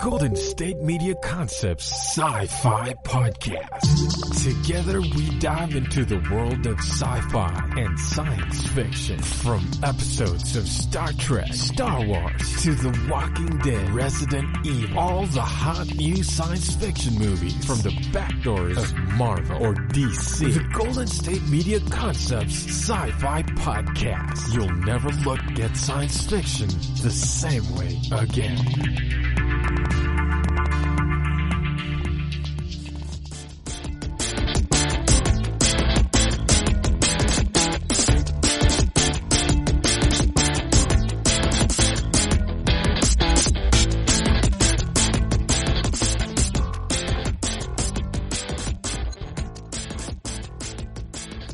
Golden State Media Concepts Sci-Fi Podcast. Together we dive into the world of sci-fi and science fiction. From episodes of Star Trek, Star Wars, to The Walking Dead, Resident Evil, all the hot new science fiction movies from the back doors of Marvel or DC. The Golden State Media Concepts Sci-Fi Podcast. You'll never look at science fiction the same way again.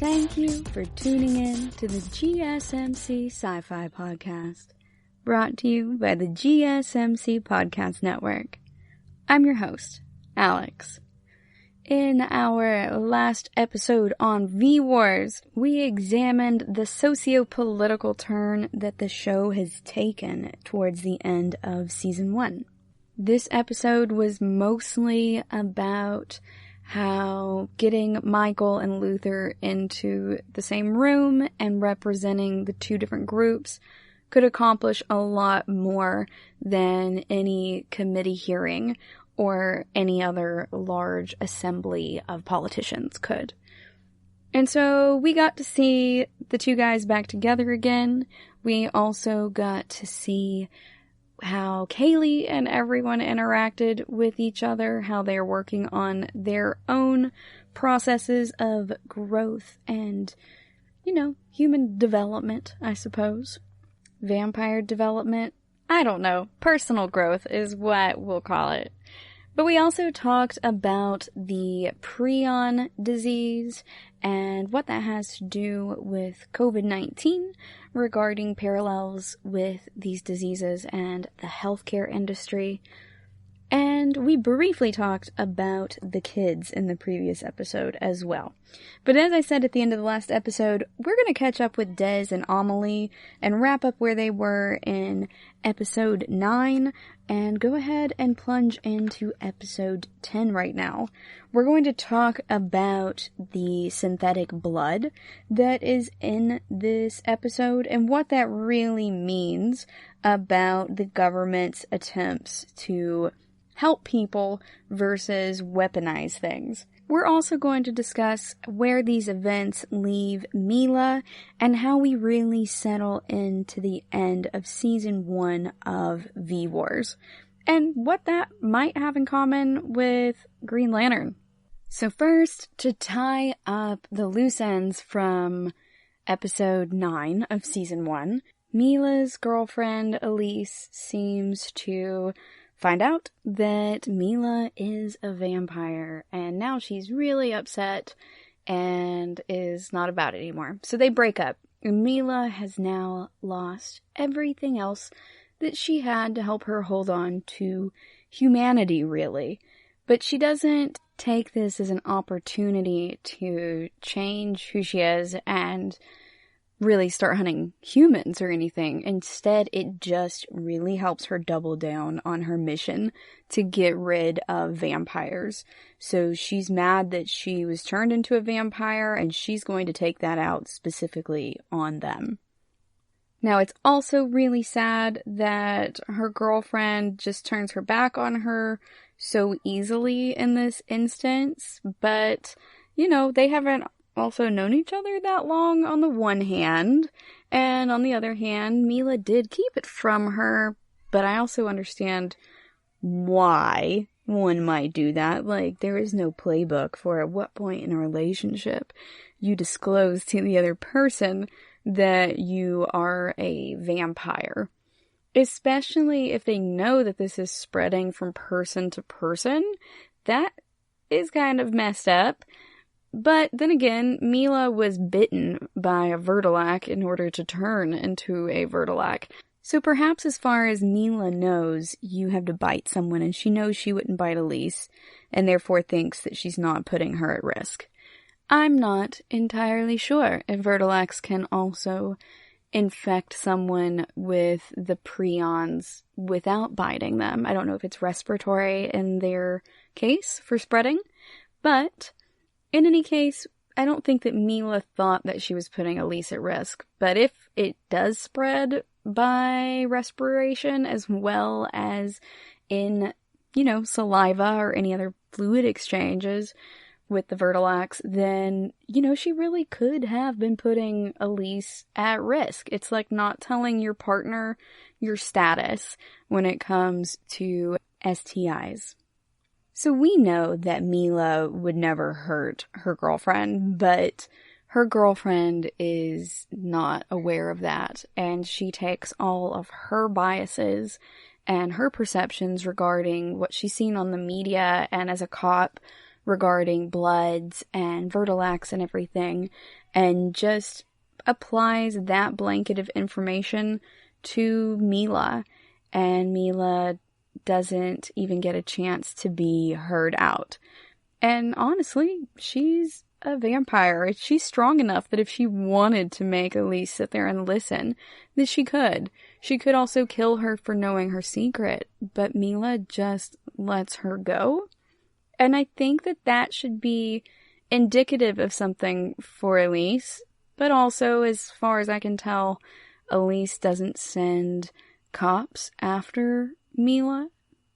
Thank you for tuning in to the GSMC Sci-Fi Podcast, brought to you by the GSMC Podcast Network. I'm your host, Alex. In our last episode on V-Wars, we examined the socio-political turn that the show has taken towards the end of Season 1. This episode was mostly about how getting Michael and Luther into the same room and representing the two different groups could accomplish a lot more than any committee hearing or any other large assembly of politicians could. And so we got to see the two guys back together again. We also got to see how Kaylee and everyone interacted with each other, how they're working on their own processes of growth and, human development, I suppose. Vampire development. I don't know. Personal growth is what we'll call it. But we also talked about the prion disease and what that has to do with COVID-19 regarding parallels with these diseases and the healthcare industry. And we briefly talked about the kids in the previous episode as well. But as I said at the end of the last episode, we're going to catch up with Des and Amelie and wrap up where they were in episode 9 and go ahead and plunge into episode 10 right now. We're going to talk about the synthetic blood that is in this episode and what that really means about the government's attempts to help people versus weaponize things. We're also going to discuss where these events leave Mila and how we really settle into the end of Season 1 of V-Wars, and what that might have in common with Green Lantern. So first, to tie up the loose ends from episode 9 of Season 1, Mila's girlfriend Elise seems to find out that Mila is a vampire, and now she's really upset and is not about it anymore. So they break up, and Mila has now lost everything else that she had to help her hold on to humanity, really. But she doesn't take this as an opportunity to change who she is and really start hunting humans or anything. Instead, it just really helps her double down on her mission to get rid of vampires. So she's mad that she was turned into a vampire, and she's going to take that out specifically on them. Now, it's also really sad that her girlfriend just turns her back on her so easily in this instance, but, they haven't also known each other that long on the one hand, and on the other hand, Mila did keep it from her, but I also understand why one might do that. Like, there is no playbook for at what point in a relationship you disclose to the other person that you are a vampire. Especially if they know that this is spreading from person to person. That is kind of messed up. But then again, Mila was bitten by a Vertilac in order to turn into a Vertilac. So perhaps as far as Mila knows, you have to bite someone, and she knows she wouldn't bite Elise, and therefore thinks that she's not putting her at risk. I'm not entirely sure if Vertilacs can also infect someone with the prions without biting them. I don't know if it's respiratory in their case for spreading, but in any case, I don't think that Mila thought that she was putting Elise at risk. But if it does spread by respiration as well as in, saliva or any other fluid exchanges with the Vertilax, then, she really could have been putting Elise at risk. It's like not telling your partner your status when it comes to STIs. So we know that Mila would never hurt her girlfriend, but her girlfriend is not aware of that, and she takes all of her biases and her perceptions regarding what she's seen on the media and as a cop regarding bloods and Vertilax and everything, and just applies that blanket of information to Mila, and Mila doesn't even get a chance to be heard out. And honestly, she's a vampire. She's strong enough that if she wanted to make Elise sit there and listen, that she could. She could also kill her for knowing her secret, but Mila just lets her go. And I think that that should be indicative of something for Elise, but also, as far as I can tell, Elise doesn't send cops after Mila,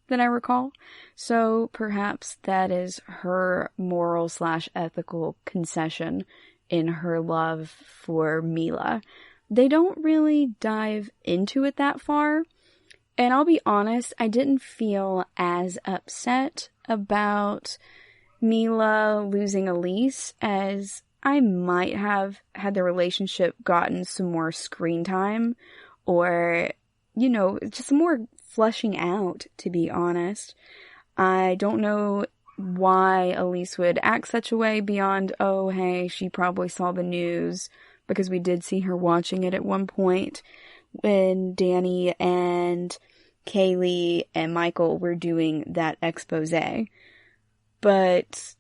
that I recall. So perhaps that is her moral/ethical concession in her love for Mila. They don't really dive into it that far. And I'll be honest, I didn't feel as upset about Mila losing Elise as I might have had the relationship gotten some more screen time, or, just more fleshing out, to be honest. I don't know why Elise would act such a way beyond, oh, hey, she probably saw the news, because we did see her watching it at one point when Danny and Kaylee and Michael were doing that expose. But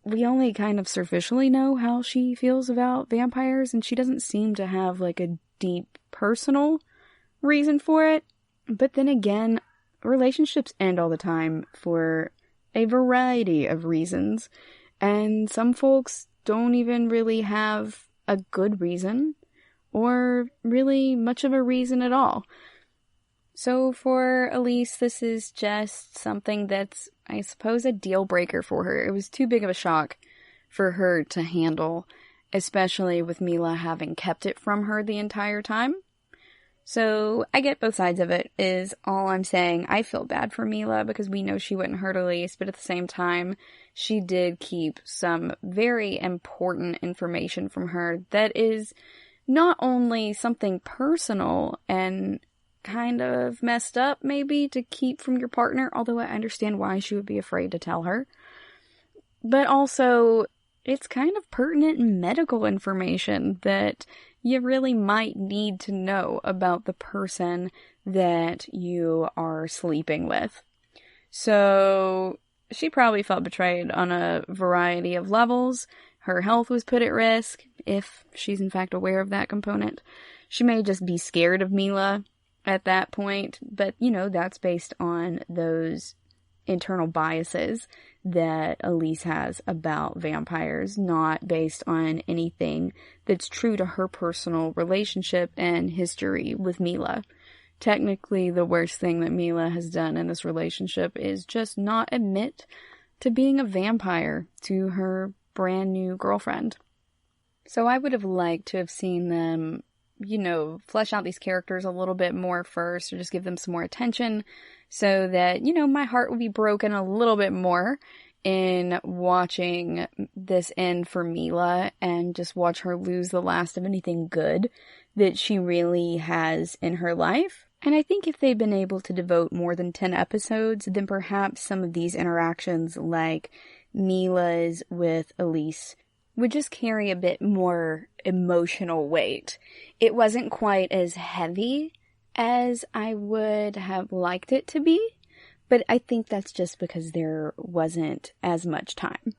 we only kind of superficially know how she feels about vampires, and she doesn't seem to have like a deep personal reason for it. But then again, relationships end all the time for a variety of reasons, and some folks don't even really have a good reason, or really much of a reason at all. So for Elise, this is just something that's, I suppose, a deal breaker for her. It was too big of a shock for her to handle, especially with Mila having kept it from her the entire time. So I get both sides of it, is all I'm saying. I feel bad for Mila because we know she wouldn't hurt Elise, but at the same time, she did keep some very important information from her that is not only something personal and kind of messed up, maybe, to keep from your partner, although I understand why she would be afraid to tell her, but also it's kind of pertinent medical information that you really might need to know about the person that you are sleeping with. So she probably felt betrayed on a variety of levels. Her health was put at risk, if she's in fact aware of that component. She may just be scared of Mila at that point, but that's based on those internal biases that Elise has about vampires, not based on anything that's true to her personal relationship and history with Mila. Technically, the worst thing that Mila has done in this relationship is just not admit to being a vampire to her brand new girlfriend. So I would have liked to have seen them, flesh out these characters a little bit more first, or just give them some more attention, so that, my heart would be broken a little bit more in watching this end for Mila and just watch her lose the last of anything good that she really has in her life. And I think if they'd been able to devote more than 10 episodes, then perhaps some of these interactions, like Mila's with Elise, would just carry a bit more emotional weight. It wasn't quite as heavy as I would have liked it to be, but I think that's just because there wasn't as much time.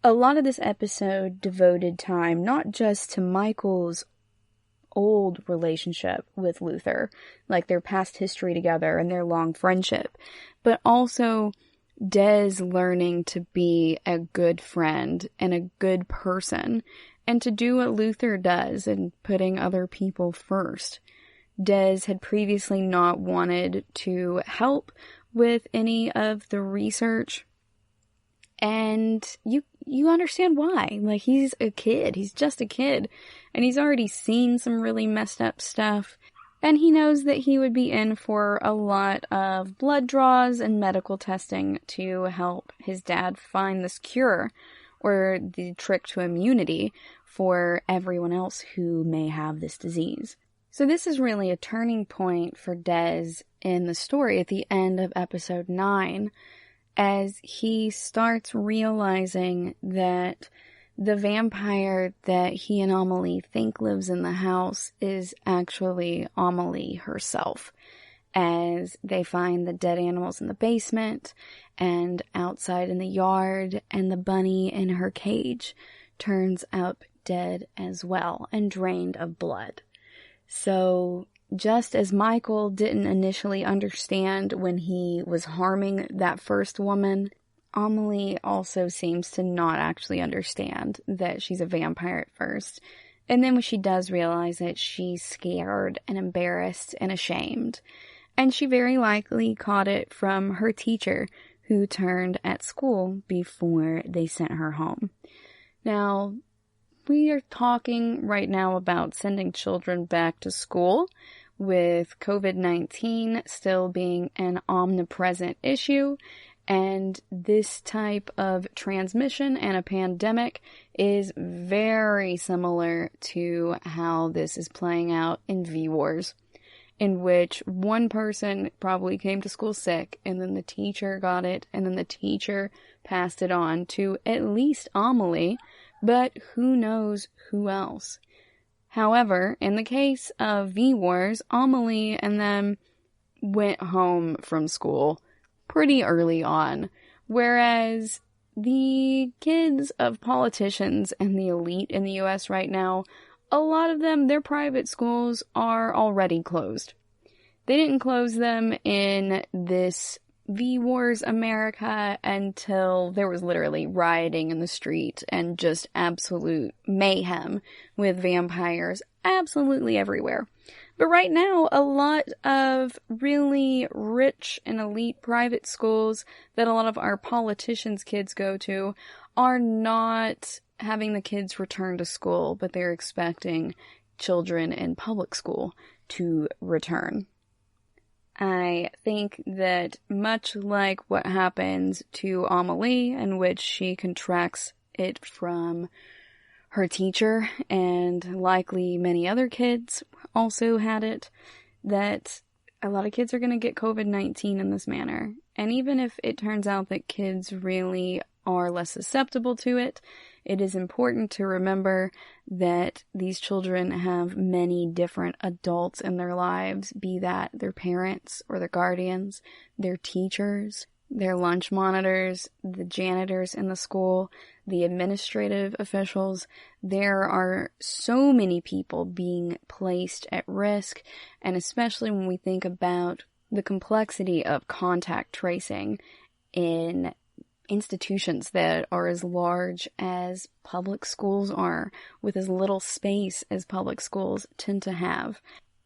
A lot of this episode devoted time not just to Michael's old relationship with Luther, like their past history together and their long friendship, but also Des learning to be a good friend and a good person and to do what Luther does and putting other people first. Des had previously not wanted to help with any of the research, and you understand why. Like, he's a kid. He's just a kid, and he's already seen some really messed up stuff, and he knows that he would be in for a lot of blood draws and medical testing to help his dad find this cure or the trick to immunity for everyone else who may have this disease. So this is really a turning point for Des in the story at the end of episode 9, as he starts realizing that the vampire that he and Amelie think lives in the house is actually Amelie herself, as they find the dead animals in the basement and outside in the yard, and the bunny in her cage turns up dead as well and drained of blood. So just as Michael didn't initially understand when he was harming that first woman, Amelie also seems to not actually understand that she's a vampire at first. And then when she does realize it, she's scared and embarrassed and ashamed. And she very likely caught it from her teacher, who turned at school before they sent her home. Now, we are talking right now about sending children back to school, with COVID-19 still being an omnipresent issue, and this type of transmission and a pandemic is very similar to how this is playing out in V-Wars, in which one person probably came to school sick, and then the teacher got it, and then the teacher passed it on to at least Amelie, but who knows who else. However, in the case of V-Wars, Amelie and them went home from school pretty early on, whereas the kids of politicians and the elite in the US right now, a lot of them, their private schools are already closed. They didn't close them in this V-Wars America until there was literally rioting in the street and just absolute mayhem with vampires absolutely everywhere. But right now, a lot of really rich and elite private schools that a lot of our politicians' kids go to are not having the kids return to school, but they're expecting children in public school to return. I think that much like what happens to Amelie, in which she contracts it from her teacher, and likely many other kids also had it, that a lot of kids are going to get COVID-19 in this manner. And even if it turns out that kids really are less susceptible to it, it is important to remember that these children have many different adults in their lives, be that their parents or their guardians, their teachers, their lunch monitors, the janitors in the school, the administrative officials. There are so many people being placed at risk, and especially when we think about the complexity of contact tracing in institutions that are as large as public schools are, with as little space as public schools tend to have.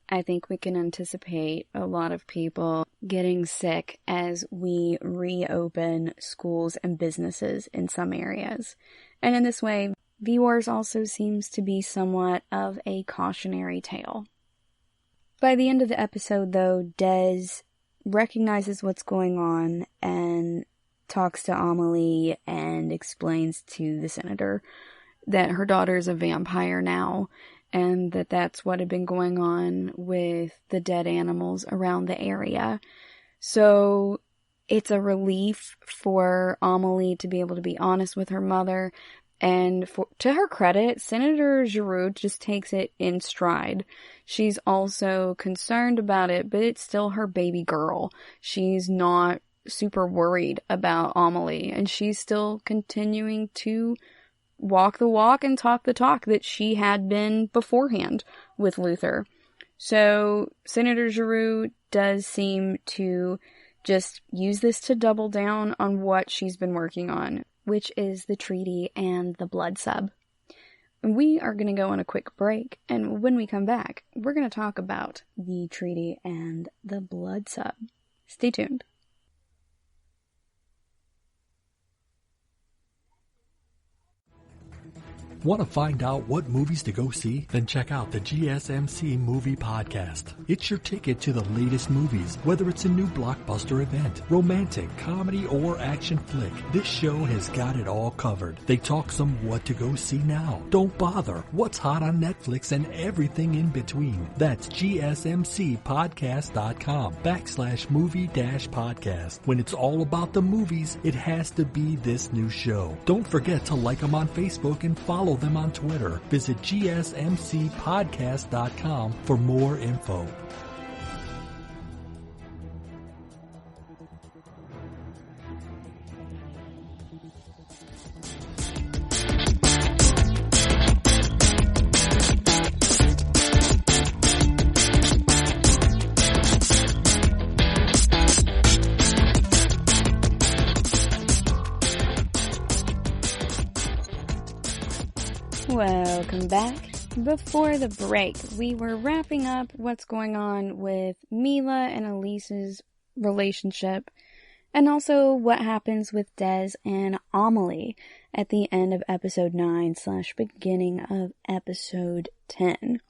I think we can anticipate a lot of people getting sick as we reopen schools and businesses in some areas. And in this way, V-Wars also seems to be somewhat of a cautionary tale. By the end of the episode, though, Des recognizes what's going on and talks to Amelie and explains to the senator that her daughter is a vampire now, and that that's what had been going on with the dead animals around the area. So it's a relief for Amelie to be able to be honest with her mother, and to her credit, Senator Giroux just takes it in stride. She's also concerned about it, but it's still her baby girl. She's not super worried about Amelie, and she's still continuing to walk the walk and talk the talk that she had been beforehand with Luther. So Senator Giroux does seem to just use this to double down on what she's been working on, which is the treaty and the BludSub. We are going to go on a quick break, and when we come back, we're going to talk about the treaty and the BludSub. Stay tuned. Want to find out what movies to go see? Then check out the GSMC Movie Podcast. It's your ticket to the latest movies, whether it's a new blockbuster event, romantic, comedy, or action flick. This show has got it all covered. They talk some what to go see now, don't bother, what's hot on Netflix, and everything in between. That's gsmcpodcast.com/movie-podcast. When it's all about the movies, it has to be this new show. Don't forget to like them on Facebook and follow them on Twitter. Visit gsmcpodcast.com for more info. Welcome back. Before the break, we were wrapping up what's going on with Mila and Elise's relationship, and also what happens with Des and Amelie at the end of episode 9/beginning of episode 10.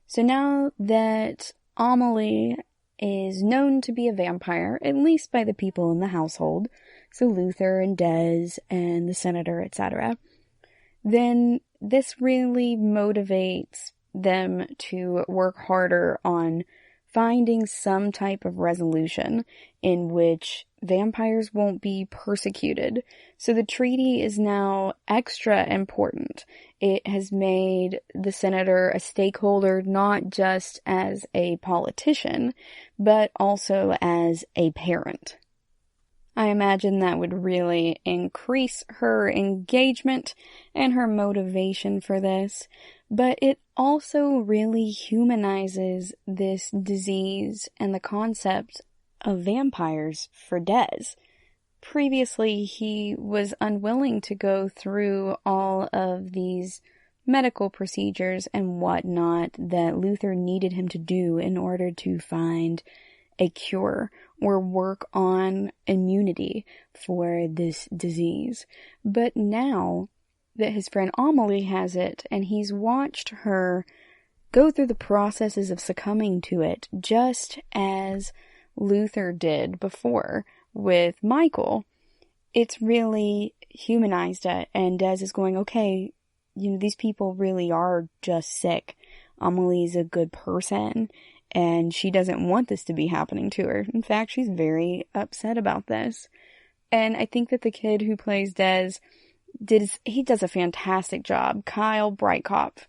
So now that Amelie is known to be a vampire, at least by the people in the household, so Luther and Des and the senator, etc., then this really motivates them to work harder on finding some type of resolution in which vampires won't be persecuted. So the treaty is now extra important. It has made the senator a stakeholder not just as a politician, but also as a parent. I imagine that would really increase her engagement and her motivation for this, but it also really humanizes this disease and the concept of vampires for Des. Previously, he was unwilling to go through all of these medical procedures and whatnot that Luther needed him to do in order to find a cure or work on immunity for this disease. But now that his friend Amelie has it, and he's watched her go through the processes of succumbing to it, just as Luther did before with Michael, it's really humanized it, and Des is going, okay, these people really are just sick. Amelie's a good person, and she doesn't want this to be happening to her. In fact, she's very upset about this. And I think that the kid who plays Des he does a fantastic job. Kyle Breitkopf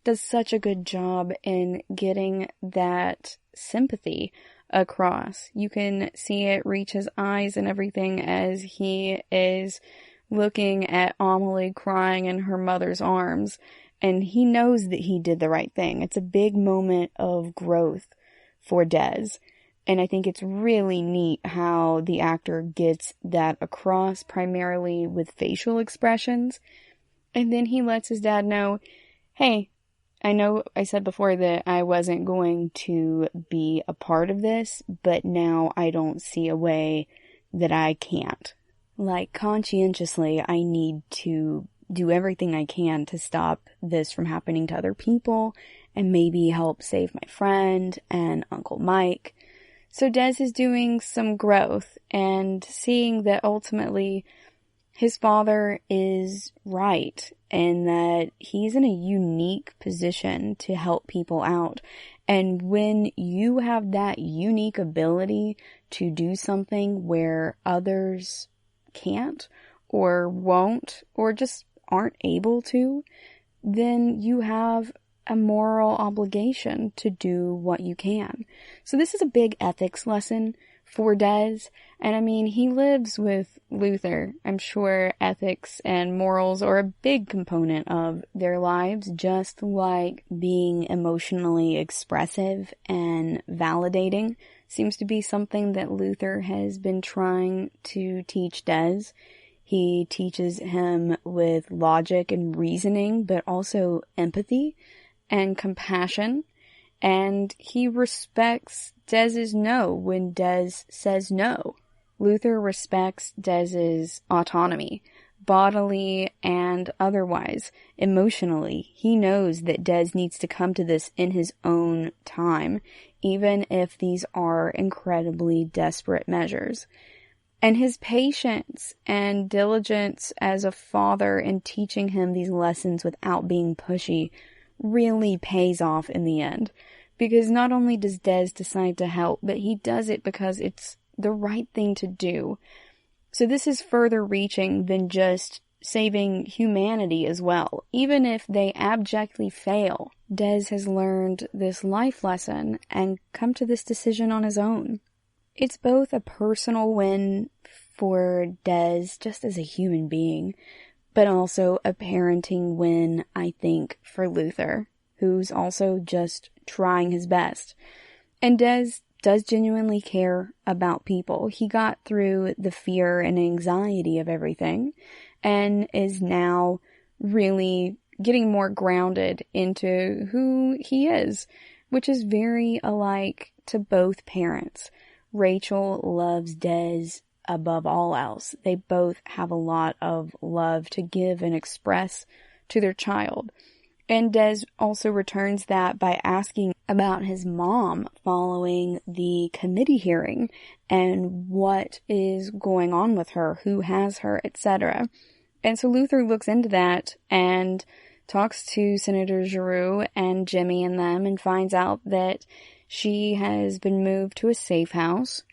does such a good job in getting that sympathy across. You can see it reach his eyes and everything as he is looking at Amelie crying in her mother's arms. And he knows that he did the right thing. It's a big moment of growth for Des. And I think it's really neat how the actor gets that across, primarily with facial expressions. And then he lets his dad know, hey, I know I said before that I wasn't going to be a part of this, but now I don't see a way that I can't. Like, conscientiously, I need to do everything I can to stop this from happening to other people and maybe help save my friend and Uncle Mike. So Des is doing some growth and seeing that ultimately his father is right and that he's in a unique position to help people out. And when you have that unique ability to do something where others can't or won't or just aren't able to, then you have a moral obligation to do what you can. So this is a big ethics lesson for Des. And I mean, he lives with Luther. I'm sure ethics and morals are a big component of their lives, just like being emotionally expressive and validating seems to be something that Luther has been trying to teach Des. He teaches him with logic and reasoning, but also empathy and compassion. And he respects Dez's no when Des says no. Luther respects Dez's autonomy, bodily and otherwise, emotionally. He knows that Des needs to come to this in his own time, even if these are incredibly desperate measures. And his patience and diligence as a father in teaching him these lessons without being pushy really pays off in the end. Because not only does Des decide to help, but he does it because it's the right thing to do. So this is further reaching than just saving humanity as well. Even if they abjectly fail, Des has learned this life lesson and come to this decision on his own. It's both a personal win for Des, just as a human being, but also a parenting win, I think, for Luther, who's also just trying his best. And Des does genuinely care about people. He got through the fear and anxiety of everything, and is now really getting more grounded into who he is, which is very alike to both parents. Rachel loves Des above all else. They both have a lot of love to give and express to their child. And Des also returns that by asking about his mom following the committee hearing and what is going on with her, who has her, etc. And so Luther looks into that and talks to Senator Giroux and Jimmy and them and finds out that she has been moved to a safe house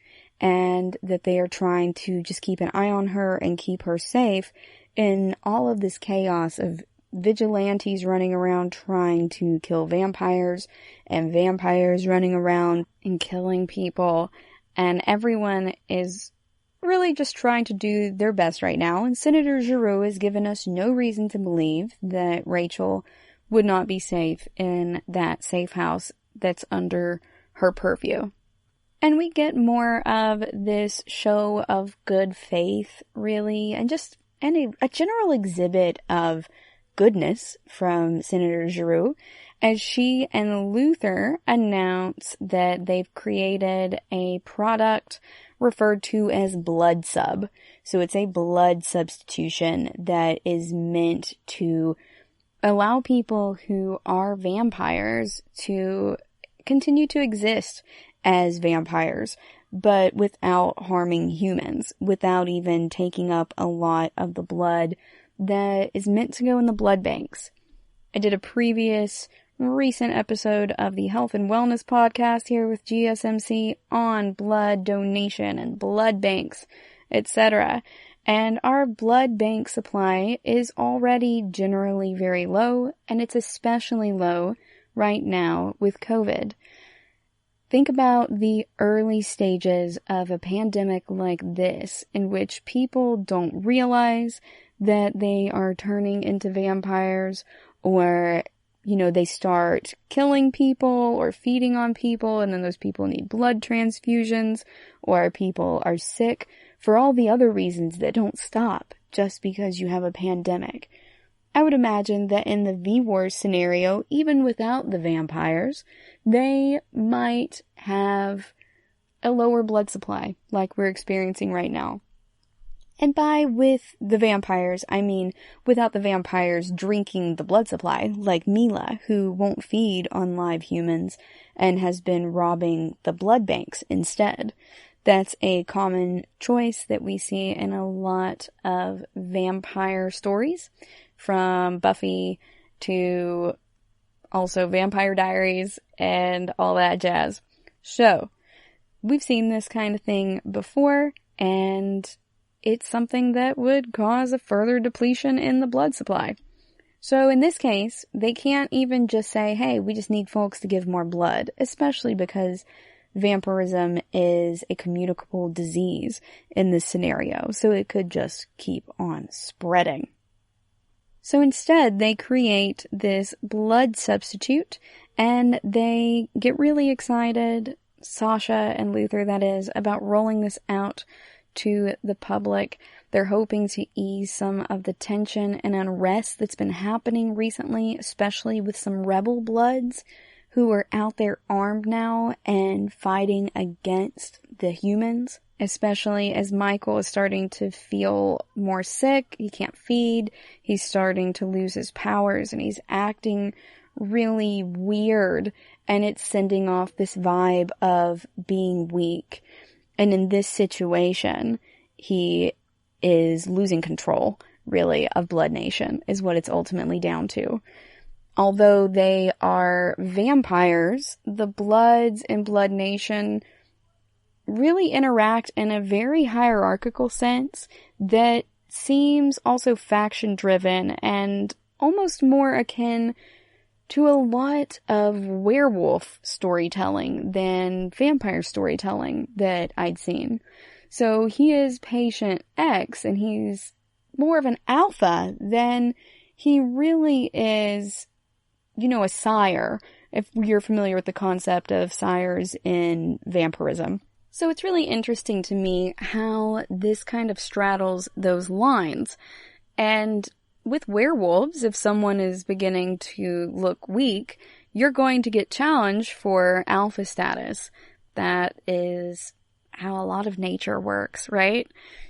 and that they are trying to just keep an eye on her and keep her safe in all of this chaos of vigilantes running around trying to kill vampires and vampires running around and killing people. And everyone is really just trying to do their best right now. And Senator Giroux has given us no reason to believe that Rachel would not be safe in that safe house that's under her purview. And we get more of this show of good faith, really, and just a general exhibit of goodness from Senator Giroux as she and Luther announce that they've created a product referred to as BludSub. So it's a blood substitution that is meant to allow people who are vampires to continue to exist as vampires, but without harming humans, without even taking up a lot of the blood that is meant to go in the blood banks. I did a previous recent episode of the Health and Wellness podcast here with GSMC on blood donation and blood banks, etc. And our blood bank supply is already generally very low, and it's especially low right now with COVID. Think about the early stages of a pandemic like this, in which people don't realize that they are turning into vampires, or, they start killing people or feeding on people, and then those people need blood transfusions, or people are sick for all the other reasons that don't stop just because you have a pandemic. I would imagine that in the V-Wars scenario, even without the vampires, they might have a lower blood supply like we're experiencing right now. And by with the vampires, I mean without the vampires drinking the blood supply, like Mila, who won't feed on live humans and has been robbing the blood banks instead. That's a common choice that we see in a lot of vampire stories, from Buffy to also Vampire Diaries and all that jazz. So, we've seen this kind of thing before, and it's something that would cause a further depletion in the blood supply. So in this case, they can't even just say, hey, we just need folks to give more blood, especially because vampirism is a communicable disease in this scenario, so it could just keep on spreading. So instead, they create this blood substitute, and they get really excited, Sasha and Luther that is, about rolling this out to the public. They're hoping to ease some of the tension and unrest that's been happening recently, especially with some rebel bloods who are out there armed now and fighting against the humans, especially as Michael is starting to feel more sick. He can't feed. He's starting to lose his powers, and he's acting really weird, and it's sending off this vibe of being weak. And in this situation, he is losing control, really, of Blood Nation, is what it's ultimately down to. Although they are vampires, the Bloods in Blood Nation really interact in a very hierarchical sense that seems also faction-driven and almost more akin to a lot of werewolf storytelling than vampire storytelling that I'd seen. So he is Patient X, and he's more of an alpha than he really is, a sire, if you're familiar with the concept of sires in vampirism. So it's really interesting to me how this kind of straddles those lines. And with werewolves, if someone is beginning to look weak, you're going to get challenged for alpha status. That is how a lot of nature works, right?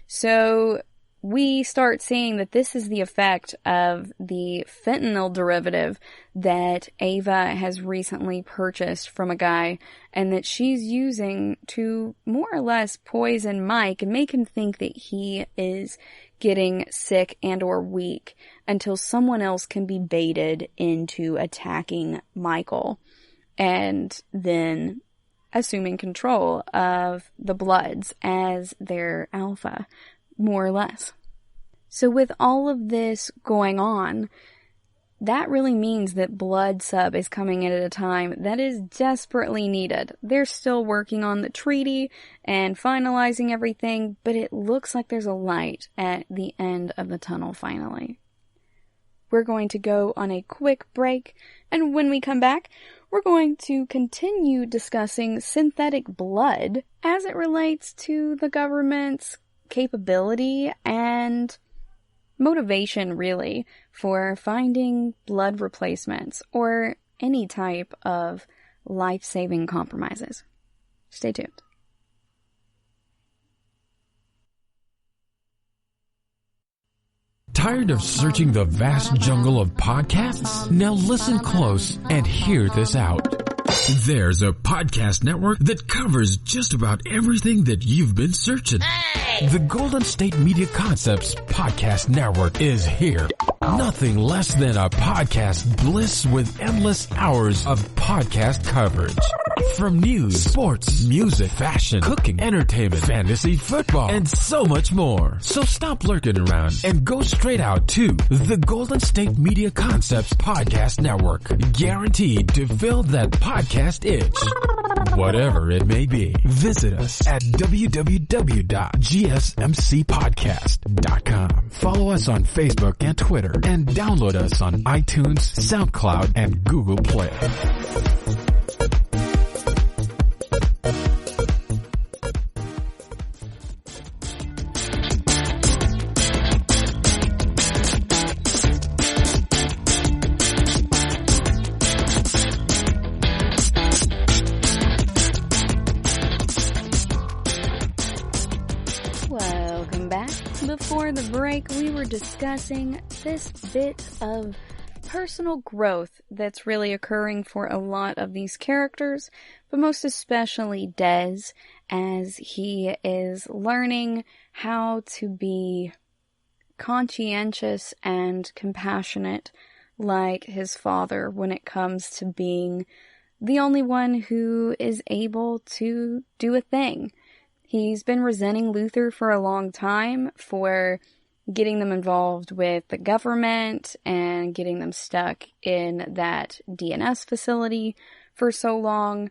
So we start seeing that this is the effect of the fentanyl derivative that Ava has recently purchased from a guy, and that she's using to more or less poison Mike and make him think that he is getting sick and or weak until someone else can be baited into attacking Michael and then assuming control of the Bloods as their alpha, more or less. So with all of this going on, that really means that BludSub is coming in at a time that is desperately needed. They're still working on the treaty and finalizing everything, but it looks like there's a light at the end of the tunnel finally. We're going to go on a quick break, and when we come back, we're going to continue discussing synthetic blood as it relates to the government's capability and motivation, really, for finding blood replacements or any type of life-saving compromises. Stay tuned. Tired of searching the vast jungle of podcasts? Now listen close and hear this out. There's a podcast network that covers just about everything that you've been searching. Hey! The Golden State Media Concepts Podcast Network is here. Nothing less than a podcast bliss with endless hours of podcast coverage. From news, sports, music, fashion, cooking, entertainment, fantasy, football, and so much more. So stop lurking around and go straight out to the Golden State Media Concepts Podcast Network. Guaranteed to fill that podcast itch. Whatever it may be. Visit us at www.gsmcpodcast.com. Follow us on Facebook and Twitter, and download us on iTunes, SoundCloud, and Google Play. Before the break, we were discussing this bit of personal growth that's really occurring for a lot of these characters, but most especially Dez, as he is learning how to be conscientious and compassionate like his father when it comes to being the only one who is able to do a thing. He's been resenting Luther for a long time for getting them involved with the government and getting them stuck in that DNS facility for so long.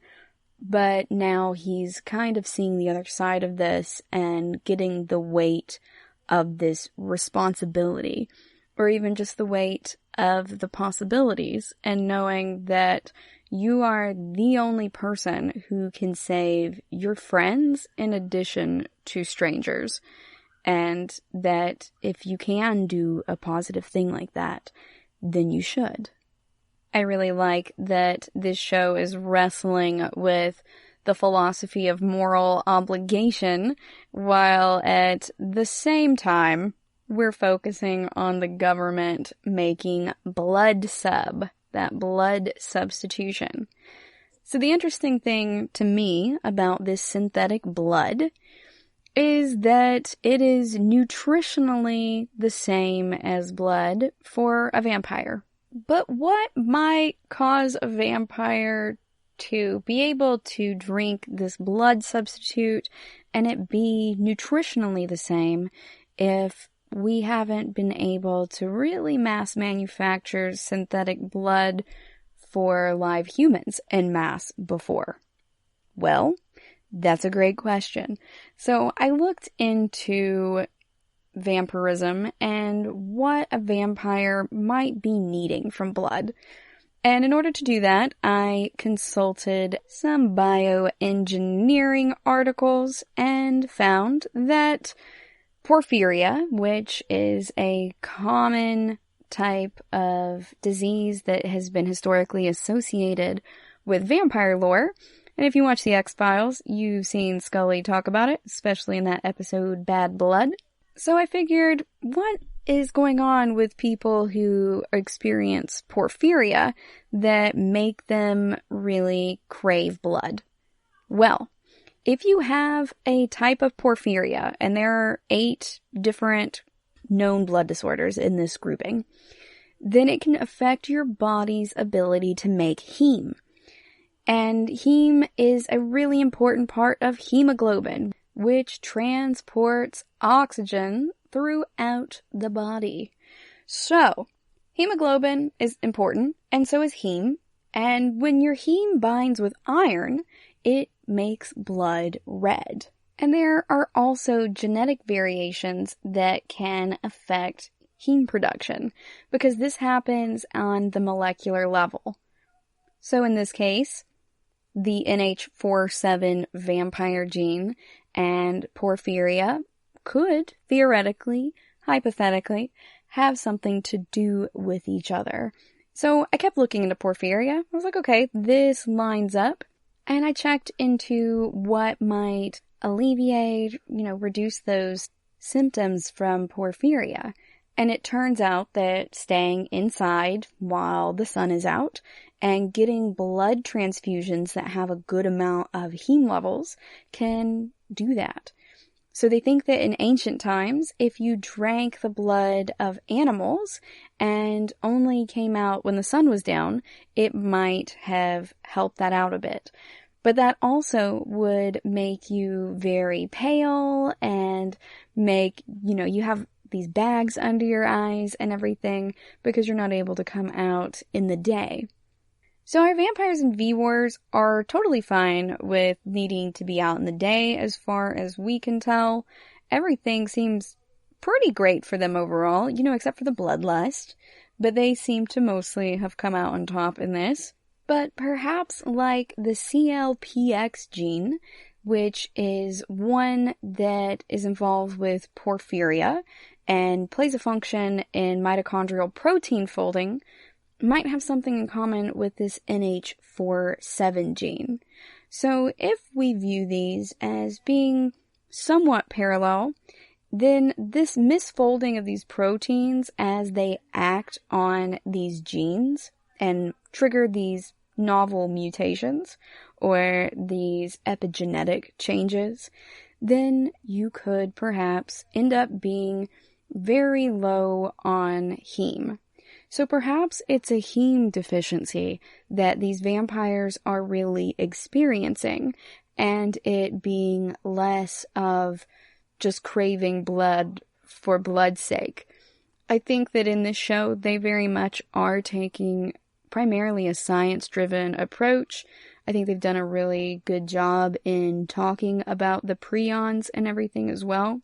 but now he's kind of seeing the other side of this and getting the weight of this responsibility, or even just the weight of the possibilities, and knowing that you are the only person who can save your friends in addition to strangers, and that if you can do a positive thing like that, then you should. I really like that this show is wrestling with the philosophy of moral obligation, while at the same time, we're focusing on the government making BludSub, that blood substitution. So the interesting thing to me about this synthetic blood is that it is nutritionally the same as blood for a vampire. But what might cause a vampire to be able to drink this blood substitute and it be nutritionally the same if we haven't been able to really mass manufacture synthetic blood for live humans en masse before? Well, that's a great question. So I looked into vampirism and what a vampire might be needing from blood. And in order to do that, I consulted some bioengineering articles and found that porphyria, which is a common type of disease that has been historically associated with vampire lore, and if you watch the X-Files, you've seen Scully talk about it, especially in that episode Bad Blood. So I figured, what is going on with people who experience porphyria that make them really crave blood? Well, if you have a type of porphyria, and there are 8 different known blood disorders in this grouping, then it can affect your body's ability to make heme. And heme is a really important part of hemoglobin, which transports oxygen throughout the body. So, hemoglobin is important, and so is heme. And when your heme binds with iron, it makes blood red. And there are also genetic variations that can affect heme production, because this happens on the molecular level. So in this case, the NH47 vampire gene and porphyria could theoretically, hypothetically, have something to do with each other. So I kept looking into porphyria. I was like, okay, this lines up. And I checked into what might alleviate, reduce those symptoms from porphyria. And it turns out that staying inside while the sun is out and getting blood transfusions that have a good amount of heme levels can do that. So they think that in ancient times, if you drank the blood of animals and only came out when the sun was down, it might have helped that out a bit. But that also would make you very pale and make, you have these bags under your eyes and everything because you're not able to come out in the day. So our vampires in V-Wars are totally fine with needing to be out in the day as far as we can tell. Everything seems pretty great for them overall, except for the bloodlust. But they seem to mostly have come out on top in this. But perhaps like the CLPX gene, which is one that is involved with porphyria and plays a function in mitochondrial protein folding, might have something in common with this NH47 gene. So if we view these as being somewhat parallel, then this misfolding of these proteins as they act on these genes and trigger these novel mutations or these epigenetic changes, then you could perhaps end up being very low on heme. So perhaps it's a heme deficiency that these vampires are really experiencing, and it being less of just craving blood for blood's sake. I think that in this show, they very much are taking primarily a science-driven approach. I think they've done a really good job in talking about the prions and everything as well.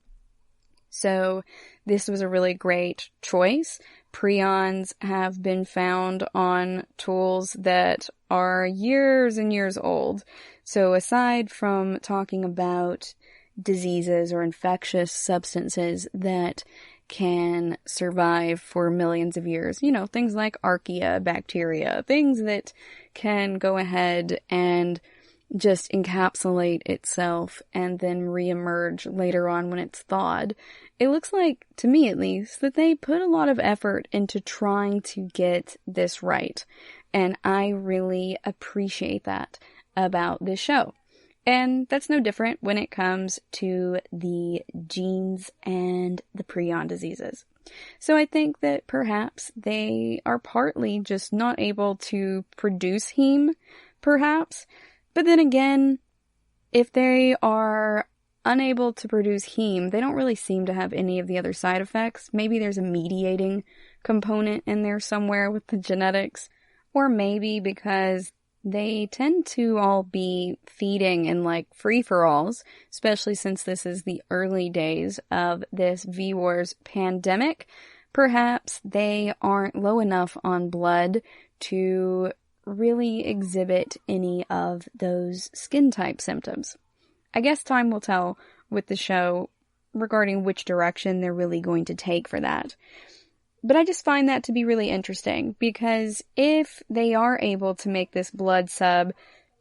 So this was a really great choice. Prions have been found on tools that are years and years old. So aside from talking about diseases or infectious substances that can survive for millions of years, things like archaea, bacteria, things that can go ahead and just encapsulate itself and then reemerge later on when it's thawed. It looks like, to me at least, that they put a lot of effort into trying to get this right. And I really appreciate that about this show. And that's no different when it comes to the genes and the prion diseases. So I think that perhaps they are partly just not able to produce heme, perhaps. But then again, if they are unable to produce heme, they don't really seem to have any of the other side effects. Maybe there's a mediating component in there somewhere with the genetics. Or maybe because they tend to all be feeding in free-for-alls, especially since this is the early days of this V-Wars pandemic. Perhaps they aren't low enough on blood to really exhibit any of those skin type symptoms. I guess time will tell with the show regarding which direction they're really going to take for that. But I just find that to be really interesting, because if they are able to make this BludSub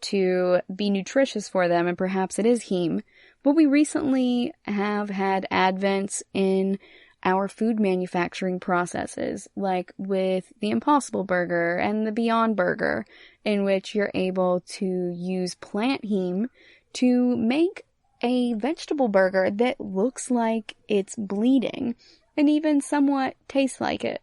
to be nutritious for them, and perhaps it is heme, but we recently have had advents in our food manufacturing processes, like with the Impossible Burger and the Beyond Burger, in which you're able to use plant heme to make a vegetable burger that looks like it's bleeding and even somewhat tastes like it.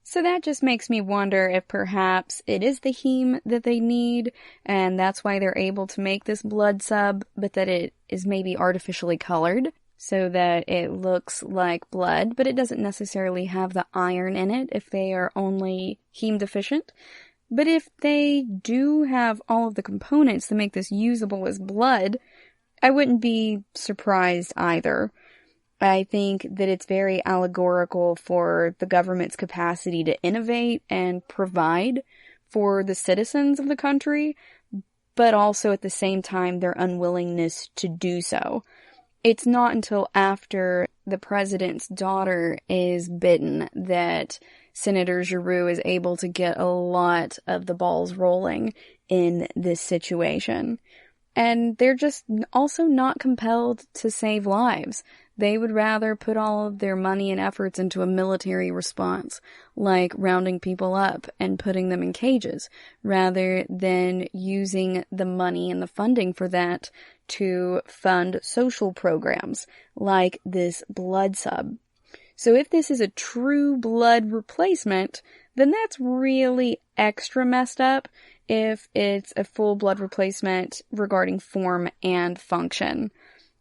So that just makes me wonder if perhaps it is the heme that they need, and that's why they're able to make this BludSub, but that it is maybe artificially colored so that it looks like blood, but it doesn't necessarily have the iron in it if they are only heme deficient. But if they do have all of the components to make this usable as blood, I wouldn't be surprised either. I think that it's very allegorical for the government's capacity to innovate and provide for the citizens of the country, but also at the same time their unwillingness to do so. It's not until after the president's daughter is bitten that Senator Giroux is able to get a lot of the balls rolling in this situation. And they're just also not compelled to save lives. They would rather put all of their money and efforts into a military response, like rounding people up and putting them in cages, rather than using the money and the funding for that to fund social programs like this BludSub. So if this is a true blood replacement, then that's really extra messed up if it's a full blood replacement regarding form and function.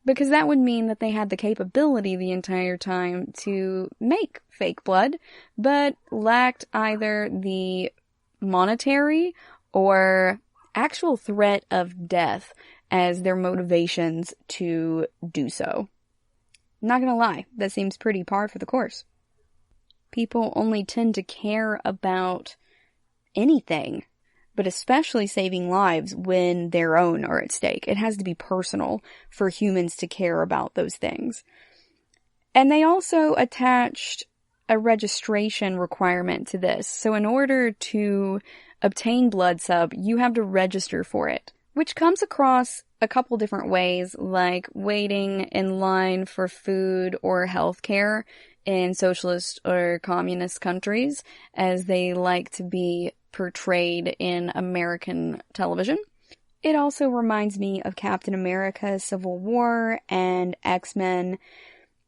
Because that would mean that they had the capability the entire time to make fake blood, but lacked either the monetary or actual threat of death as their motivations to do so. Not gonna lie, that seems pretty par for the course. People only tend to care about anything, but especially saving lives when their own are at stake. It has to be personal for humans to care about those things. And they also attached a registration requirement to this. So in order to obtain BludSub, you have to register for it, which comes across a couple different ways, like waiting in line for food or healthcare in socialist or communist countries, as they like to be portrayed in American television. It also reminds me of Captain America: Civil War and X-Men,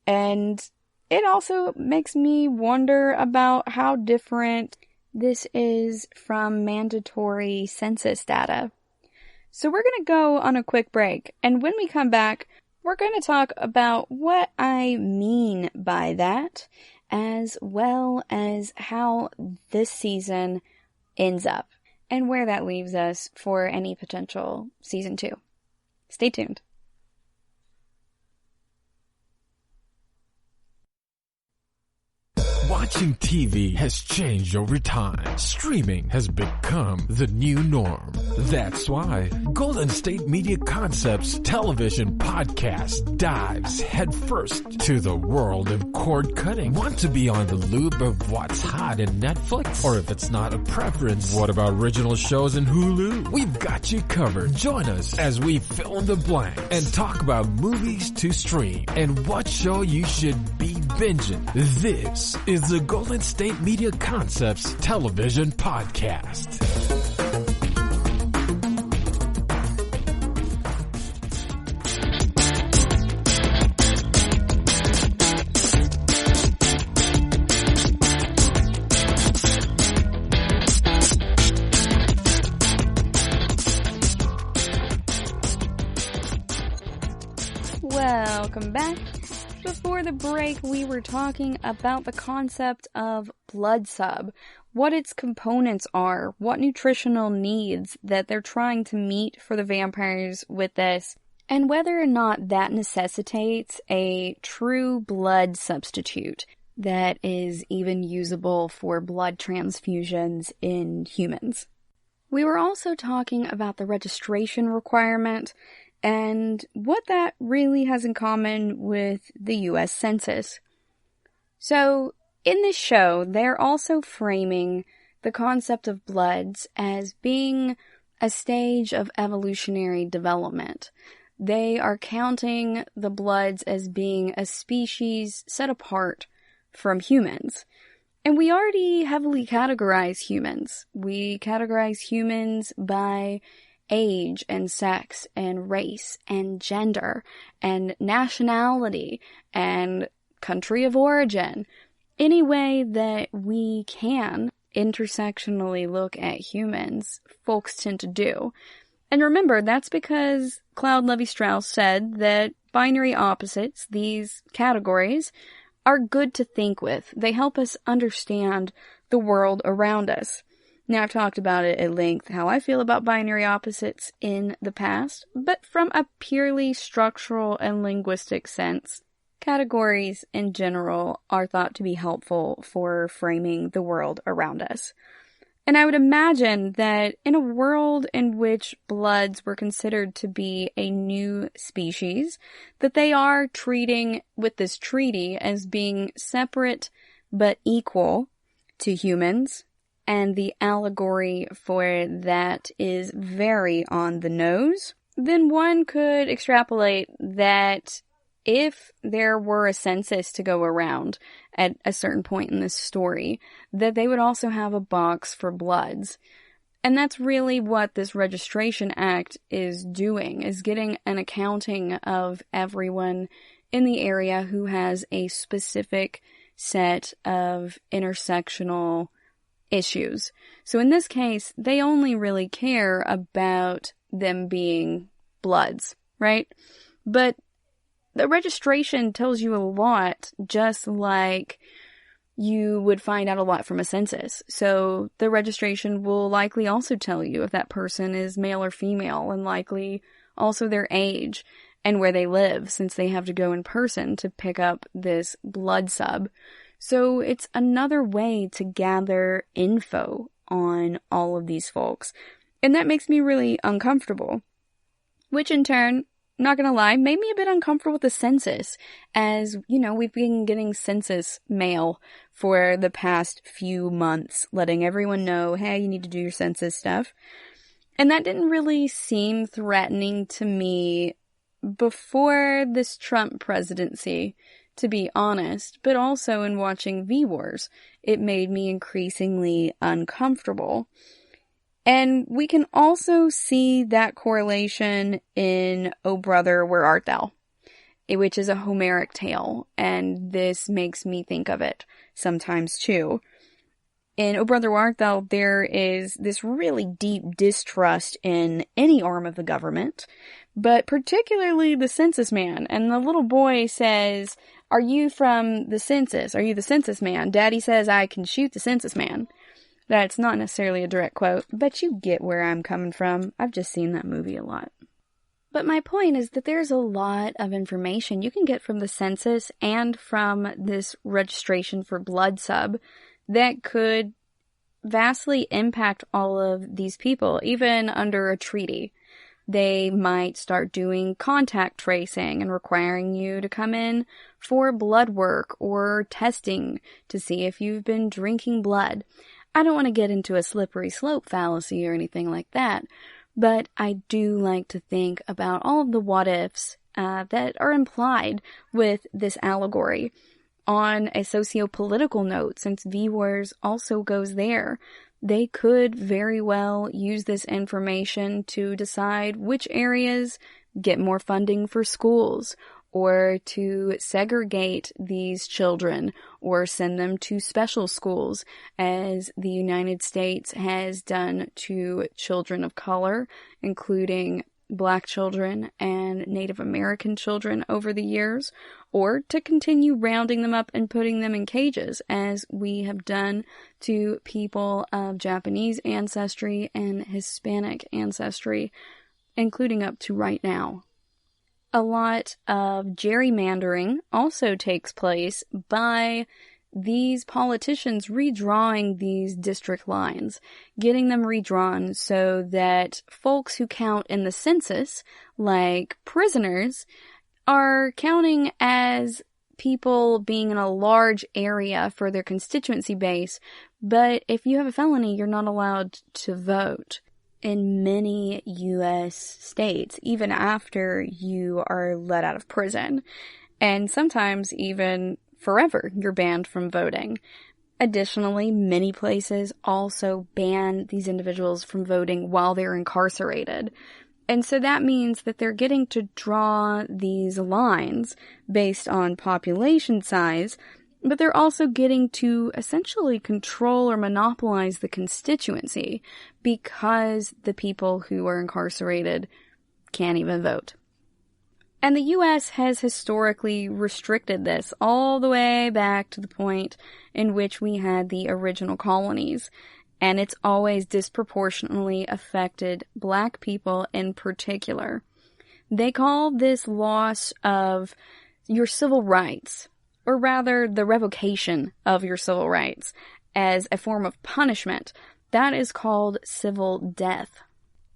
and it also makes me wonder about how different this is from mandatory census data. So we're going to go on a quick break, and when we come back, we're going to talk about what I mean by that, as well as how this season ends up. and where that leaves us for any potential season 2. Stay tuned. Watching TV has changed over time. Streaming has become the new norm. That's why Golden State Media Concepts television podcast dives headfirst to the world of cord cutting. Want to be on the loop of what's hot in Netflix? Or if it's not a preference, what about original shows in Hulu? We've got you covered. Join us as we fill in the blank and talk about movies to stream and what show you should be binging. This is the Golden State Media Concepts television podcast. Welcome back. Before the break, we were talking about the concept of BludSub, what its components are, what nutritional needs that they're trying to meet for the vampires with this, and whether or not that necessitates a true blood substitute that is even usable for blood transfusions in humans. We were also talking about the registration requirement and what that really has in common with the U.S. Census. So, in this show, they're also framing the concept of bloods as being a stage of evolutionary development. They are counting the bloods as being a species set apart from humans. And we already heavily categorize humans. We categorize humans by age and sex and race and gender and nationality and country of origin. Any way that we can intersectionally look at humans, folks tend to do. And remember, that's because Claude Lévi-Strauss said that binary opposites, these categories, are good to think with. They help us understand the world around us. Now, I've talked about it at length, how I feel about binary opposites in the past, but from a purely structural and linguistic sense, categories in general are thought to be helpful for framing the world around us. And I would imagine that in a world in which bloods were considered to be a new species, that they are treating with this treaty as being separate but equal to humans. And the allegory for that is very on the nose, then one could extrapolate that if there were a census to go around at a certain point in this story, that they would also have a box for bloods. And that's really what this Registration Act is doing, is getting an accounting of everyone in the area who has a specific set of intersectional issues. So in this case, they only really care about them being bloods, right? But the registration tells you a lot, just like you would find out a lot from a census. So the registration will likely also tell you if that person is male or female, and likely also their age and where they live, since they have to go in person to pick up this BludSub. So it's another way to gather info on all of these folks. And that makes me really uncomfortable. Which in turn, not gonna lie, made me a bit uncomfortable with the census. As, you know, we've been getting census mail for the past few months, letting everyone know, hey, you need to do your census stuff. And that didn't really seem threatening to me before this Trump presidency, to be honest, but also in watching V-Wars, it made me increasingly uncomfortable. And we can also see that correlation in O Brother, Where Art Thou? Which is a Homeric tale, and this makes me think of it sometimes too. In O Brother, Where Art Thou? There is this really deep distrust in any arm of the government, but particularly the census man. And the little boy says, "Are you from the census? Are you the census man?" Daddy says, "I can shoot the census man." That's not necessarily a direct quote, but you get where I'm coming from. I've just seen that movie a lot. But my point is that there's a lot of information you can get from the census and from this registration for BludSub that could vastly impact all of these people, even under a treaty. They might start doing contact tracing and requiring you to come in for blood work or testing to see if you've been drinking blood. I don't want to get into a slippery slope fallacy or anything like that, but I do like to think about all of the what-ifs that are implied with this allegory. On a socio-political note, since V-Wars also goes there, they could very well use this information to decide which areas get more funding for schools, or to segregate these children or send them to special schools, as the United States has done to children of color, including Black children and Native American children over the years, or to continue rounding them up and putting them in cages, as we have done to people of Japanese ancestry and Hispanic ancestry, including up to right now. A lot of gerrymandering also takes place by these politicians redrawing these district lines, getting them redrawn so that folks who count in the census, like prisoners, are counting as people being in a large area for their constituency base, but if you have a felony, you're not allowed to vote. In many U.S. states, even after you are let out of prison, and sometimes even forever, you're banned from voting. Additionally, many places also ban these individuals from voting while they're incarcerated. And so that means that they're getting to draw these lines based on population size, but they're also getting to essentially control or monopolize the constituency because the people who are incarcerated can't even vote. And the U.S. has historically restricted this all the way back to the point in which we had the original colonies, and it's always disproportionately affected Black people in particular. They call this loss of your civil rights, or rather the revocation of your civil rights, as a form of punishment. That is called civil death.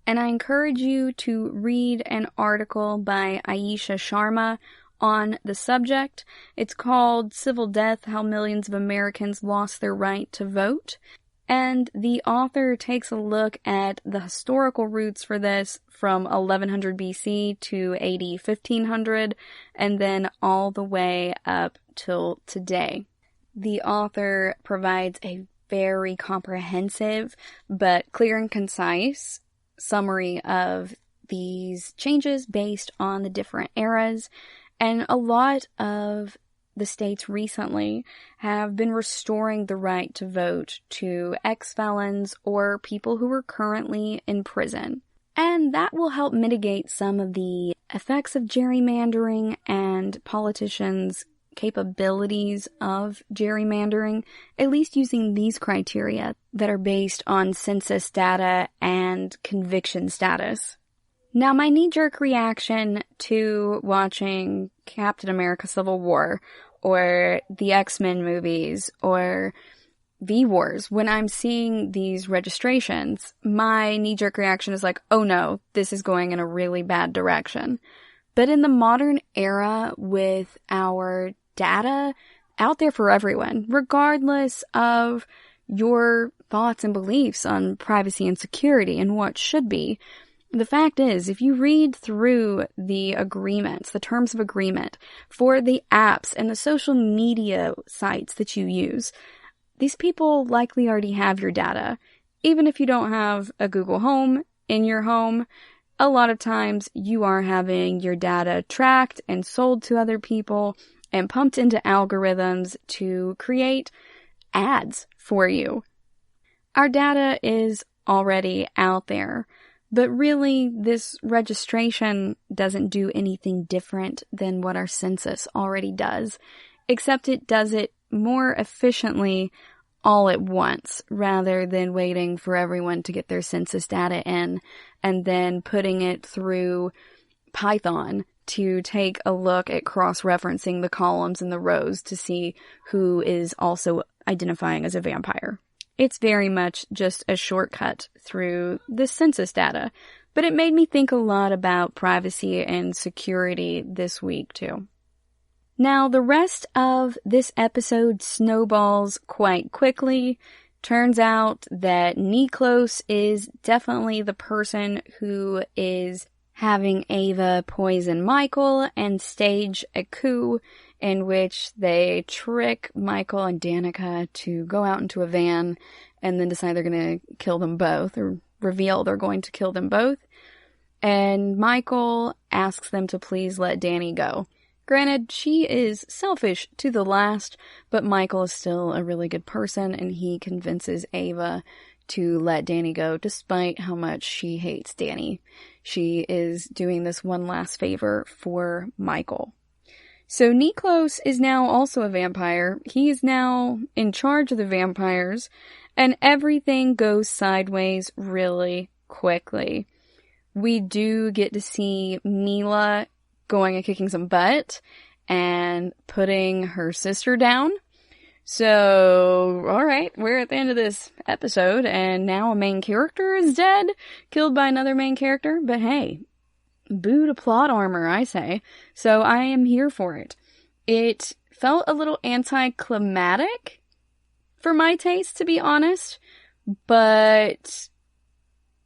And I encourage you to read an article by Ayesha Sharma on the subject. It's called Civil Death: How Millions of Americans Lost Their Right to Vote. And the author takes a look at the historical roots for this from 1100 BC to AD 1500, and then all the way up till today. The author provides a very comprehensive but clear and concise summary of these changes based on the different eras, and a lot of the states recently have been restoring the right to vote to ex-felons or people who are currently in prison. And that will help mitigate some of the effects of gerrymandering and politicians' capabilities of gerrymandering, at least using these criteria that are based on census data and conviction status. Now, my knee-jerk reaction to watching Captain America Civil War or the X-Men movies or V-Wars, when I'm seeing these registrations, my knee-jerk reaction is like, oh no, this is going in a really bad direction. But in the modern era, with our data out there for everyone, regardless of your thoughts and beliefs on privacy and security and what should be, the fact is, if you read through the agreements, the terms of agreement for the apps and the social media sites that you use, these people likely already have your data. Even if you don't have a Google Home in your home, a lot of times you are having your data tracked and sold to other people and pumped into algorithms to create ads for you. Our data is already out there. But really, this registration doesn't do anything different than what our census already does, except it does it more efficiently all at once rather than waiting for everyone to get their census data in and then putting it through Python to take a look at cross-referencing the columns and the rows to see who is also identifying as a vampire. It's very much just a shortcut through the census data, but it made me think a lot about privacy and security this week too. Now, the rest of this episode snowballs quite quickly. Turns out that Niklos is definitely the person who is having Ava poison Michael and stage a coup in which they trick Michael and Danica to go out into a van and then decide they're going to kill them both, or reveal they're going to kill them both. And Michael asks them to please let Danny go. Granted, she is selfish to the last, but Michael is still a really good person, and he convinces Ava to let Danny go despite how much she hates Danny. She is doing this one last favor for Michael. So Niklos is now also a vampire. He is now in charge of the vampires, and everything goes sideways really quickly. We do get to see Mila going and kicking some butt and putting her sister down. So, alright, we're at the end of this episode, and now a main character is dead, killed by another main character, but hey, boo to plot armor, I say. So I am here for it. It felt a little anticlimactic for my taste, to be honest, but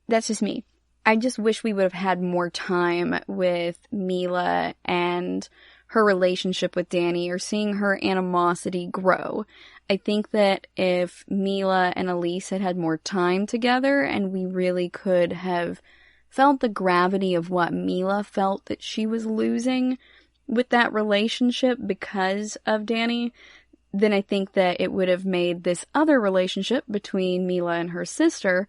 that's just me. I just wish we would have had more time with Mila and her relationship with Danny, or seeing her animosity grow. I think that if Mila and Elise had had more time together and we really could have felt the gravity of what Mila felt that she was losing with that relationship because of Danny, then I think that it would have made this other relationship between Mila and her sister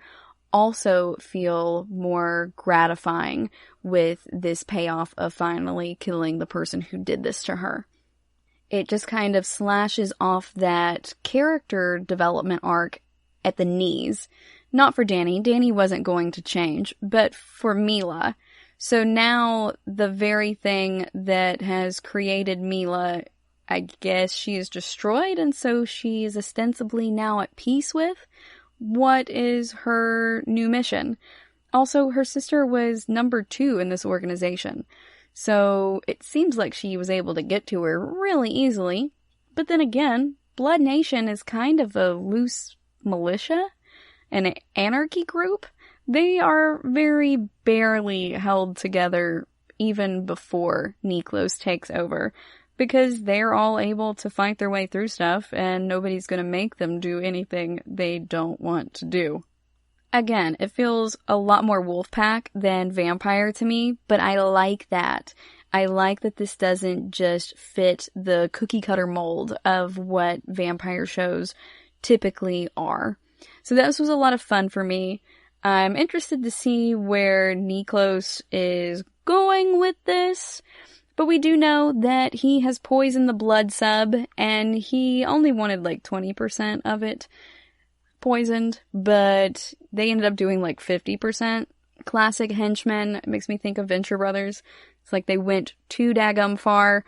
also feel more gratifying with this payoff of finally killing the person who did this to her. It just kind of slashes off that character development arc at the knees. Not for Danny. Danny wasn't going to change, but for Mila. So now the very thing that has created Mila, I guess she is destroyed, and so she is ostensibly now at peace with. What is her new mission? Also, her sister was number 2 in this organization, so it seems like she was able to get to her really easily. But then again, Blood Nation is kind of a loose militia, an anarchy group. They are very barely held together even before Niklos takes over, because they're all able to fight their way through stuff, and nobody's going to make them do anything they don't want to do. Again, it feels a lot more Wolfpack than Vampire to me, but I like that. I like that this doesn't just fit the cookie-cutter mold of what vampire shows typically are. So this was a lot of fun for me. I'm interested to see where Niklos is going with this. But we do know that he has poisoned the BludSub, and he only wanted like 20% of it poisoned, but they ended up doing like 50%. Classic henchmen. It makes me think of Venture Brothers. It's like they went too daggum far,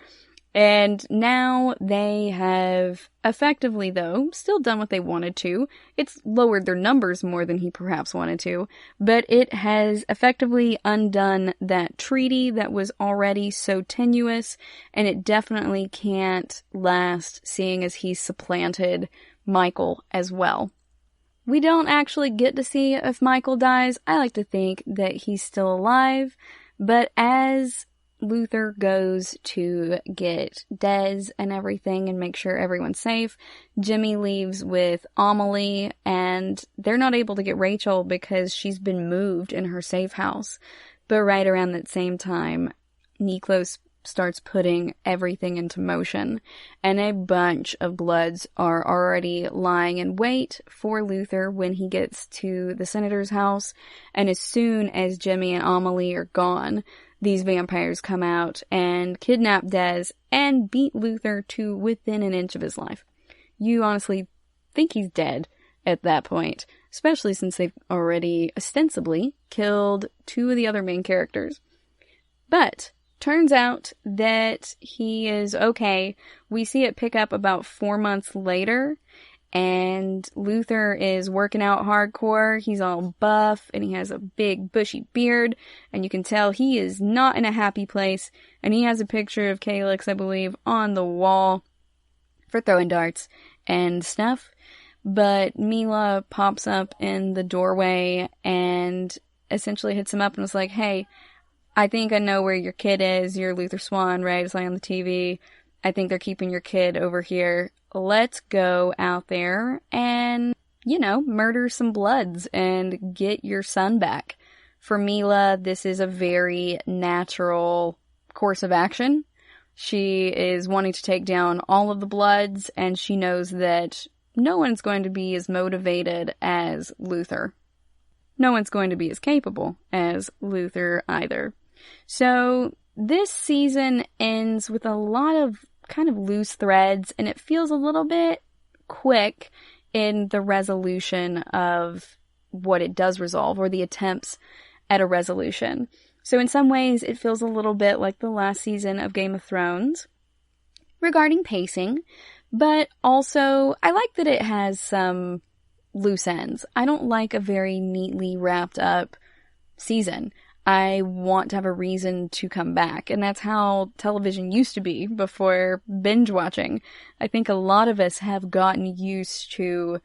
and now they have effectively, though, still done what they wanted to. It's lowered their numbers more than he perhaps wanted to, but it has effectively undone that treaty that was already so tenuous, and it definitely can't last, seeing as he supplanted Michael as well. We don't actually get to see if Michael dies. I like to think that he's still alive, but as Luther goes to get Des and everything and make sure everyone's safe, Jimmy leaves with Amelie, and they're not able to get Rachel because she's been moved in her safe house. But right around that same time, Niklos starts putting everything into motion, and a bunch of Bloods are already lying in wait for Luther when he gets to the senator's house, and as soon as Jimmy and Amelie are gone, these vampires come out and kidnap Des and beat Luther to within an inch of his life. You honestly think he's dead at that point, especially since they've already ostensibly killed 2 of the other main characters. But turns out that he is okay. We see it pick up about 4 months later, and Luther is working out hardcore. He's all buff, and he has a big bushy beard, and you can tell he is not in a happy place, and he has a picture of Calyx, I believe, on the wall for throwing darts and stuff. But Mila pops up in the doorway and essentially hits him up and was like, hey, I think I know where your kid is. You're Luther Swan, right? It's like on the TV. I think they're keeping your kid over here. Let's go out there and, murder some Bloods and get your son back. For Mila, this is a very natural course of action. She is wanting to take down all of the Bloods, and she knows that no one's going to be as motivated as Luther. No one's going to be as capable as Luther either. So this season ends with a lot of kind of loose threads, and it feels a little bit quick in the resolution of what it does resolve, or the attempts at a resolution. So in some ways, it feels a little bit like the last season of Game of Thrones regarding pacing, but also I like that it has some loose ends. I don't like a very neatly wrapped up season. I want to have a reason to come back, and that's how television used to be before binge watching. I think a lot of us have gotten used to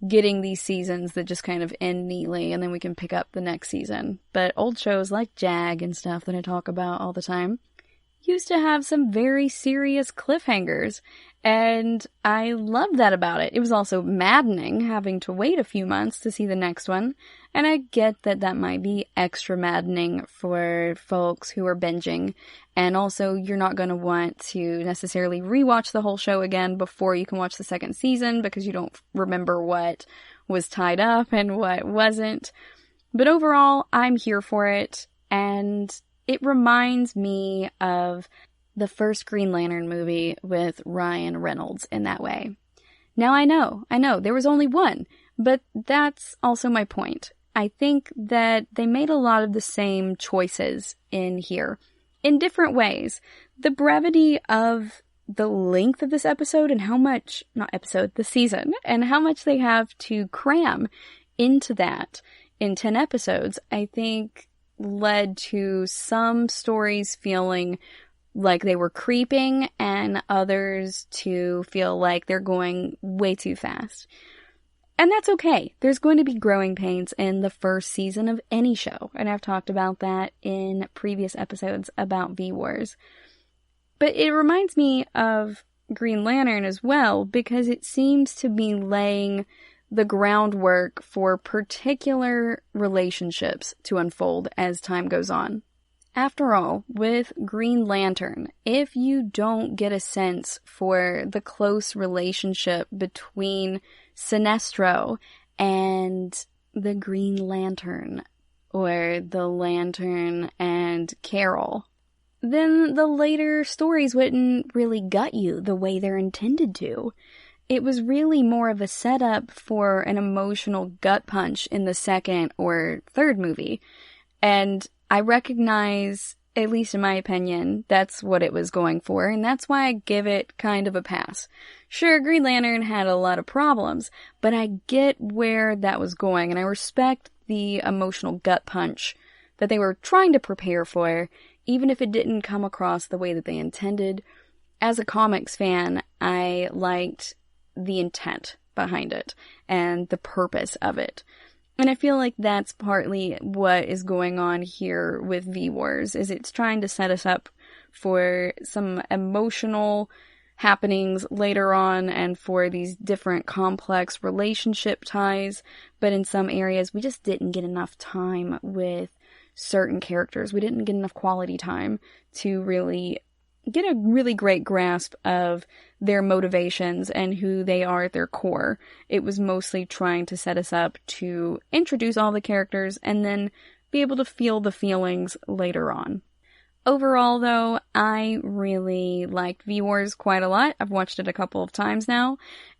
getting these seasons that just kind of end neatly, and then we can pick up the next season. But old shows like Jag and stuff that I talk about all the time used to have some very serious cliffhangers, and I loved that about it. It was also maddening having to wait a few months to see the next one, and I get that that might be extra maddening for folks who are binging, and also you're not going to want to necessarily rewatch the whole show again before you can watch the second season because you don't remember what was tied up and what wasn't. But overall, I'm here for it, and it reminds me of the first Green Lantern movie with Ryan Reynolds in that way. Now I know, there was only one, but that's also my point. I think that they made a lot of the same choices in here, in different ways. The brevity of the length of this episode and the season, and how much they have to cram into that in 10 episodes, I think led to some stories feeling like they were creeping and others to feel like they're going way too fast. And that's okay. There's going to be growing pains in the first season of any show, and I've talked about that in previous episodes about V-Wars. But it reminds me of Green Lantern as well, because it seems to be laying the groundwork for particular relationships to unfold as time goes on. After all, with Green Lantern, if you don't get a sense for the close relationship between Sinestro and the Green Lantern, or the Lantern and Carol, then the later stories wouldn't really gut you the way they're intended to. It was really more of a setup for an emotional gut punch in the second or third movie. And I recognize, at least in my opinion, that's what it was going for, and that's why I give it kind of a pass. Sure, Green Lantern had a lot of problems, but I get where that was going, and I respect the emotional gut punch that they were trying to prepare for, even if it didn't come across the way that they intended. As a comics fan, I liked the intent behind it and the purpose of it. And I feel like that's partly what is going on here with V-Wars, is it's trying to set us up for some emotional happenings later on and for these different complex relationship ties, but in some areas we just didn't get enough time with certain characters. We didn't get enough quality time to really get a really great grasp of their motivations and who they are at their core. It was mostly trying to set us up to introduce all the characters and then be able to feel the feelings later on. Overall, though, I really liked V-Wars quite a lot. I've watched it a couple of times now,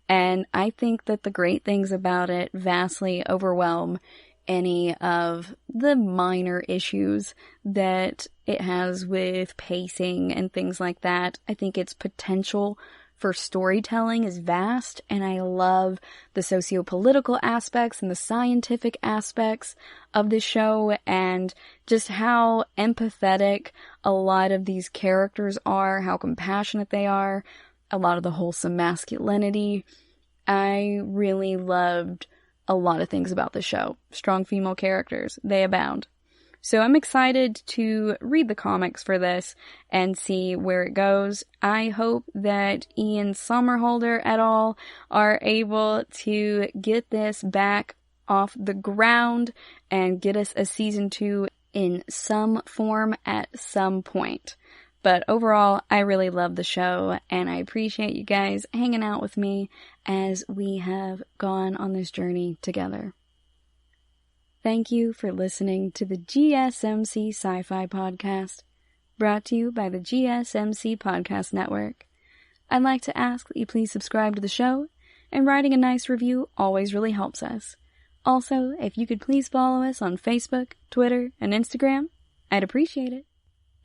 And I think that the great things about it vastly overwhelm any of the minor issues that it has with pacing and things like that. I think its potential for storytelling is vast, and I love the socio-political aspects and the scientific aspects of the show, and just how empathetic a lot of these characters are, how compassionate they are, a lot of the wholesome masculinity. I really loved a lot of things about the show. Strong female characters, they abound. So I'm excited to read the comics for this and see where it goes. I hope that Ian Somerhalder et al. Are able to get this back off the ground and get us a season 2 in some form at some point. But overall, I really love the show, and I appreciate you guys hanging out with me as we have gone on this journey together. Thank you for listening to the GSMC Sci-Fi Podcast, brought to you by the GSMC Podcast Network. I'd like to ask that you please subscribe to the show, and writing a nice review always really helps us. Also, if you could please follow us on Facebook, Twitter, and Instagram, I'd appreciate it.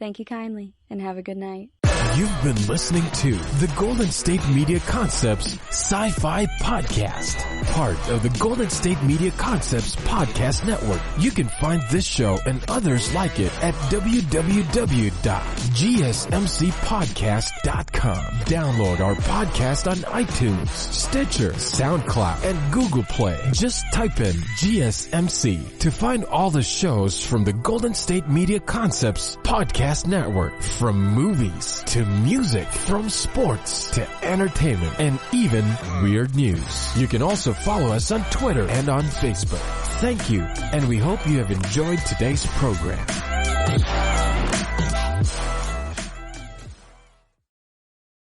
Thank you kindly, and have a good night. You've been listening to the Golden State Media Concepts Sci-Fi Podcast, part of the Golden State Media Concepts Podcast Network. You can find this show and others like it at www.gsmcpodcast.com. Download our podcast on iTunes, Stitcher, SoundCloud, and Google Play. Just type in GSMC to find all the shows from the Golden State Media Concepts Podcast Network, from movies to music, from sports to entertainment, and even weird news. You can also follow us on Twitter and on Facebook. Thank you, and we hope you have enjoyed today's program.